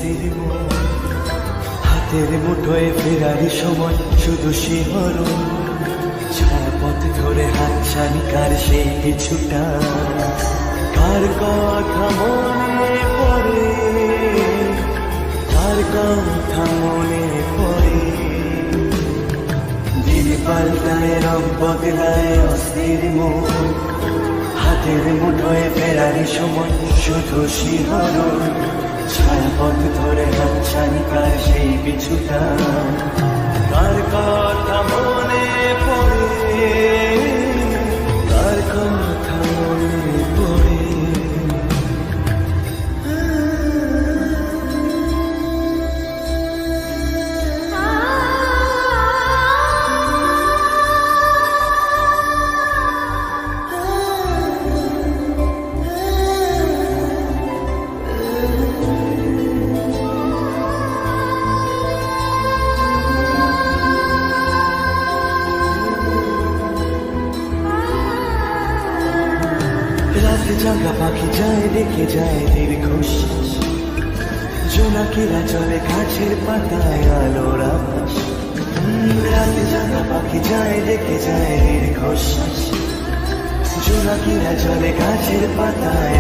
অস্থির মন, হাতের মুঠোয় ফেরারি সময় শুধু শিহরণ, ছায়াপথ ধরে হাতছানি কার সেই কিছুটা, কার কথা মনে পড়ে, কার কথা মনে পড়ে। দিন পাল্টায় রং বদলায় অস্থির মন, হাতের মুঠোয় ফেরারি সময় শুধু শিহরণ, ছায়াপথ ধরে হাতছানি কার সেই কিছুটা, কার কথা মনে পড়ে, কার কথা মনে পড়ে। রাতে জাগা পাখি যায় রেখে যায় দীর্ঘশ্বাস, জোনাকিরা চলে গাছের পাতায় আলোর আভাস। রাতে জাগা পাখি যায় রেখে যায় দীর্ঘশ্বাস, জোনাকিরা চলে গাছের পাতায়